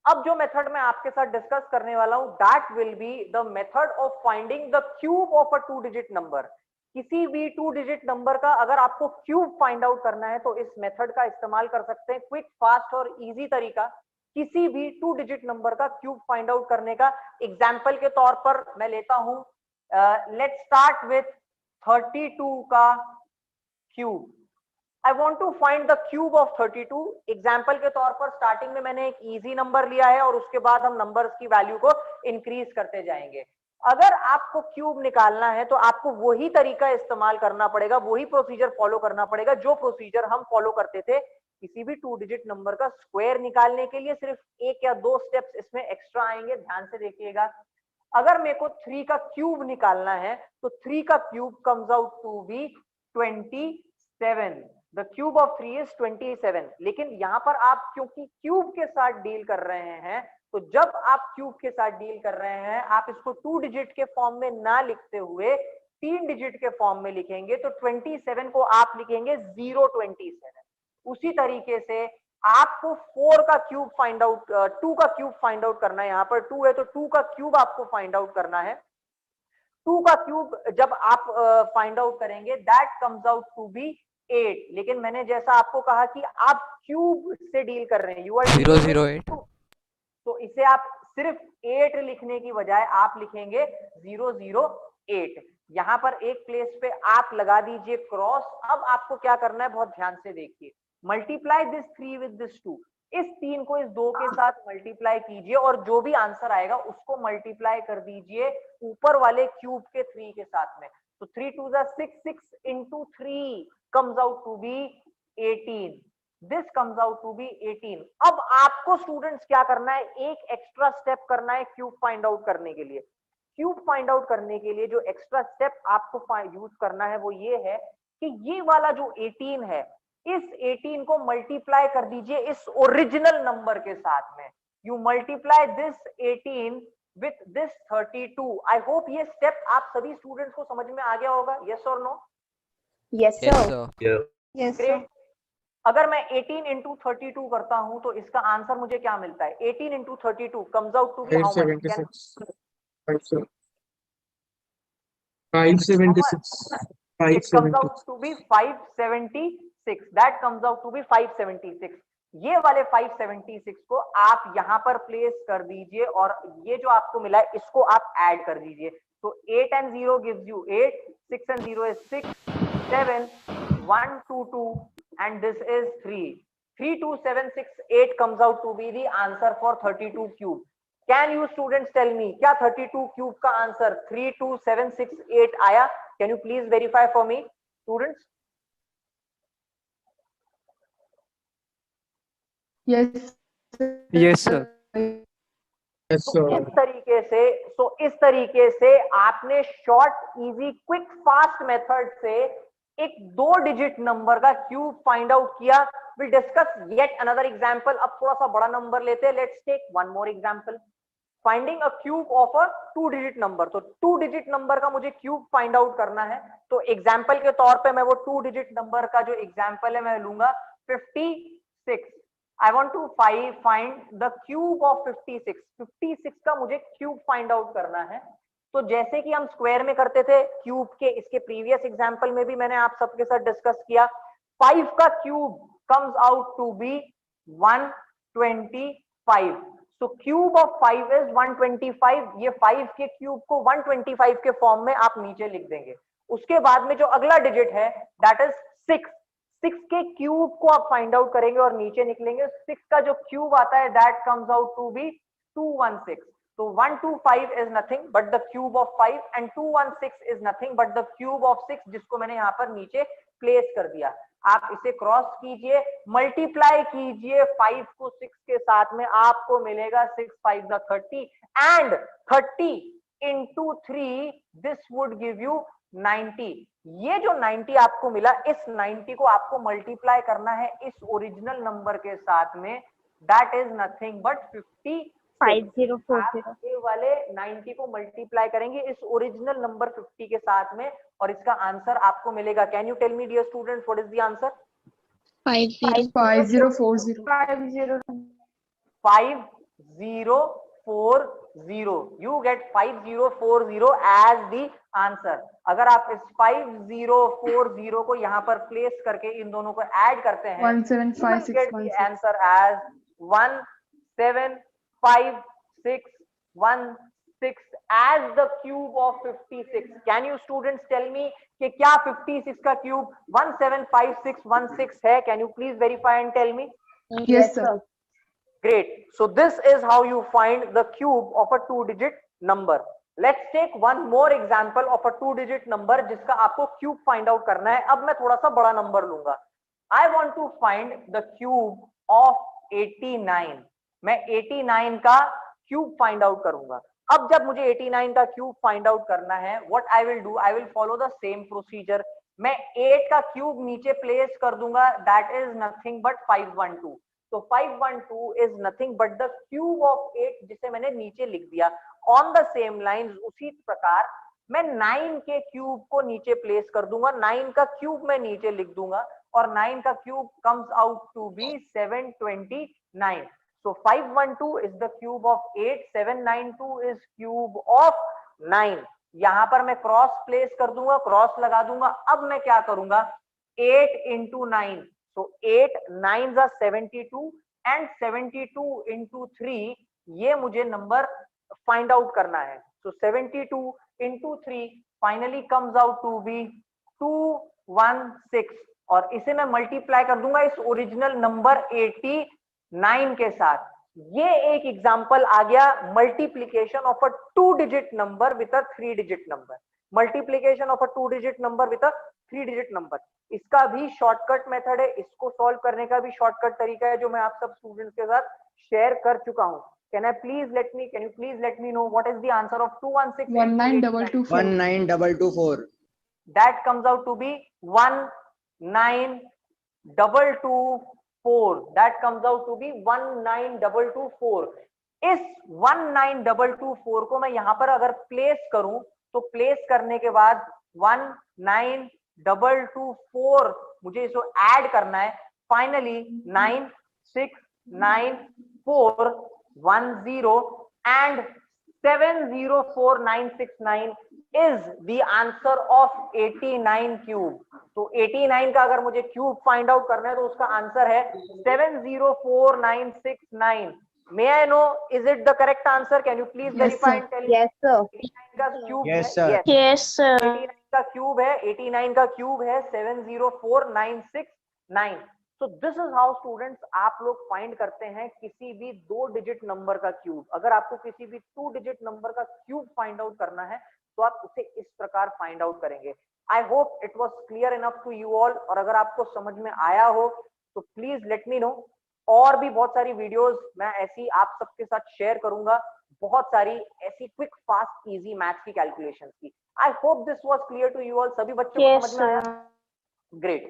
अब जो मेथड मैं आपके साथ डिस्कस करने वाला हूं that will be the method of finding the cube of a 2 digit number. किसी भी 2 डिजिट नंबर का अगर आपको क्यूब फाइंड आउट करना है तो इस मेथड का इस्तेमाल कर सकते हैं। क्विक, फास्ट और इजी तरीका किसी भी 2 डिजिट नंबर का क्यूब फाइंड आउट करने का। एग्जाम्पल के तौर पर मैं लेता हूं, लेट्स स्टार्ट विथ 32 का cube. I want to find the cube of 32। Example के तौर पर स्टार्टिंग में मैंने एक इजी नंबर लिया है और उसके बाद हम नंबर्स की वैल्यू को इंक्रीज करते जाएंगे। अगर आपको क्यूब निकालना है तो आपको वही तरीका इस्तेमाल करना पड़ेगा, वही प्रोसीजर फॉलो करना पड़ेगा जो प्रोसीजर हम फॉलो करते थे किसी भी 2 डिजिट नंबर का स्क्वायर निकालने के लिए। सिर्फ 1 या 2 स्टेप्स इसमें एक्स्ट्रा आएंगे, ध्यान से देखिएगा। अगर मेरे को 3 का क्यूब निकालना है तो 3 का cube comes out to be 27। The cube of 3 is 27। लेकिन यहां पर आप क्योंकि क्यूब के साथ डील कर रहे हैं तो जब आप क्यूब के साथ डील कर रहे हैं आप इसको 2 डिजिट के फॉर्म में ना लिखते हुए 3 डिजिट के फॉर्म में लिखेंगे तो 27 को आप लिखेंगे 027। उसी तरीके से आपको 4 का क्यूब फाइंड आउट 2 का क्यूब फाइंड आउट करना है। यहां पर 2 है तो 2 का क्यूब आपको फाइंड आउट करना है। 2 का क्यूब जब आप फाइंड आउट करेंगे that comes out to be 8। लेकिन मैंने जैसा आपको कहा कि आप क्यूब से डील कर रहे हैं, यू आर 008। तो इसे आप सिर्फ 8 लिखने की बजाय आप लिखेंगे 008। यहां पर एक प्लेस पे आप लगा दीजिए क्रॉस। अब आपको क्या करना है बहुत ध्यान से देखिए, मल्टीप्लाई दिस 3 विद दिस 2। इस 3 को इस 2 के साथ मल्टीप्लाई कीजिए और जो भी आंसर आएगा उसको मल्टीप्लाई कर दीजिए ऊपर वाले क्यूब के 3 के साथ में। तो 3 2 6, 6 into 3 comes out to be 18। This comes out to be 18। अब आपको स्टूडेंट्स क्या करना है, एक एक्स्ट्रा स्टेप करना है क्यूब फाइंड आउट करने के लिए। क्यूब फाइंड आउट करने के लिए जो एक्स्ट्रा स्टेप आपको यूज करना है वो ये है कि ये वाला जो 18 है इस 18 को मल्टीप्लाई कर दीजिए इस ओरिजिनल नंबर के साथ में। You multiply this 18 with this 32। I hope ये स्टेप आप सभी स्टूडेंट्स को समझ में आ गया होगा, यस और no? Yes, yes sir. Sir. Yes, sir. Great. अगर मैं 18 into 32 करता हूं तो इसका आंसर मुझे क्या मिलता है? 18 into 32 comes out to be how much? 576. 576. It comes out to be 576। That comes out to be 576। ये वाले 576 को आप यहां पर प्लेस कर दीजिए और ये जो आपको मिला है इसको आप ऐड कर दीजिए। तो 8 and 0 gives you 8, 6 and 0 is 6, 7, 1 2 2 and this is 3। 3 2 7 6 8 comes out to be the answer for 32 cube। Can you students tell me क्या 32 cube का आंसर 3 2 7 6 8 आया? Can you please verify for me students? Yes. Yes sir. Yes, तो sir. इस तरीके से आपने short easy quick fast method से एक 2 डिजिट नंबर का क्यूब फाइंड आउट किया। Will discuss yet another example. अब थोड़ा सा बड़ा नंबर लेते हैं, let's take one more example, finding a cube of a 2 digit number. तो 2 डिजिट नंबर का मुझे क्यूब फाइंड आउट करना है। तो एग्जांपल के तौर पे मैं वो 2 डिजिट नंबर का जो एग्जांपल है मैं लूंगा 56। I want to find the cube of 56। 56 का मुझे क्यूब फाइंड आउट करना है। तो जैसे कि हम स्क्वायर में करते थे क्यूब के, इसके प्रीवियस एग्जांपल में भी मैंने आप सबके साथ डिस्कस किया। 5 का cube comes out to be 125। तो क्यूब ऑफ 5 इज 125। ये 5 के क्यूब को 125 के फॉर्म में आप नीचे लिख देंगे। उसके बाद में जो अगला डिजिट है दैट इज 6। 6 के क्यूब को आप फाइंड आउट करेंगे और नीचे निकलेंगे। 6 का जो क्यूब आता है that comes out to be 216। तो 125 is nothing but the cube of 5 and 216 is nothing but the cube of 6, जिसको मैंने यहां पर नीचे प्लेस कर दिया। आप इसे क्रॉस कीजिए, मल्टीप्लाई कीजिए 5 को 6 के साथ में, आपको मिलेगा 6 5 30 and 30 into 3 this would give you 90। ये जो 90 आपको मिला इस 90 को आपको मल्टीप्लाई करना है इस ओरिजिनल नंबर के साथ में, दैट इज नथिंग बट 50। 5040. ये वाले 90 को मल्टीप्लाई करेंगे इस ओरिजिनल नंबर 50 के साथ में और इसका आंसर आपको मिलेगा। Can you tell me dear students what is the answer? 5040. 5 5040. You get 5040 as the answer. अगर आप इस 5040 को यहाँ पर प्लेस करके इन दोनों को ऐड करते हैं, you will get the answer as 175,616 as the cube of 56. Can you students tell me कि क्या 56 का क्यूब 175616 है? Can you please verify and tell me? Yes, sir. Great. So this is how you find the cube of a 2-digit number. Let's take one more example of a 2-digit number जिसका आपको cube find out करना है. अब मैं थोड़ा सा बड़ा number लूंगा. I want to find the cube of 89. मैं 89 का क्यूब फाइंड आउट करूंगा. अब जब मुझे 89 का क्यूब फाइंड आउट करना है, what I will do, I will follow the same procedure. मैं 8 का क्यूब नीचे प्लेस कर दूंगा. That is nothing but 512. तो 512 is nothing but the cube of 8 जिसे मैंने नीचे लिख दिया. On the same lines, उसी प्रकार मैं 9 के क्यूब को नीचे प्लेस कर दूंगा. 9 का क्यूब मैं नीचे लिख दूंगा और 9 का cube comes out to be 729. So 512 is the cube of 8, 792 is cube of 9. यहां पर मैं क्रॉस प्लेस कर दूंगा, क्रॉस लगा दूंगा. अब मैं क्या करूंगा, 8 into 9. So 8 9s are 72 and 72 into 3, ये मुझे नंबर फाइंड आउट करना है. So 72 into 3 finally comes out to be 216 और इसे मैं मल्टीप्लाई कर दूंगा इस ओरिजिनल नंबर 89 के साथ. ये एक एग्जांपल आ गया multiplication of a 2-digit number with a 3-digit number. Multiplication of a 2-digit number with a 3-digit number. इसका भी शॉर्टकट मेथड है. इसको सॉल्व करने का भी शॉर्टकट तरीका है जो मैं आप सब स्टूडेंट्स के साथ शेयर कर चुका हूं. Can you please let me know what is the answer of 216? 19224. 19224. That comes out to be 19224. That comes out to be 19224. इस 19224 को मैं यहां पर अगर प्लेस करूं तो प्लेस करने के बाद 19224 मुझे इसको ऐड करना है. Finally 9694 10 and 704969 is the answer of 89 cube. तो 89 का अगर मुझे क्यूब फाइंड आउट करना है तो उसका आंसर है 704969. May I know, is it the correct answer? Can you please verify and tell me? Yes, sir. 89 का क्यूब Yes, है. sir. Yes, sir. 89 का क्यूब है. 89 का क्यूब है 704969. So this is how students आप लोग फाइंड करते हैं किसी भी 2-digit नंबर का क्यूब. अगर आपको किसी भी 2-digit नंबर का क्यूब फाइंड आउट करना है तो आप उसे इस प्रकार फाइंड आउट करेंगे. I hope it was clear enough to you all. और अगर आपको समझ में आया हो तो प्लीज लेट मी नो. और भी बहुत सारी वीडियोस मैं ऐसी आप सबके साथ शेयर करूंगा, बहुत सारी ऐसी क्विक फास्ट इजी मैथ्स की कैलकुलेशंस की. I hope this was clear to you all. सभी बच्चों को समझ में आया? ग्रेट.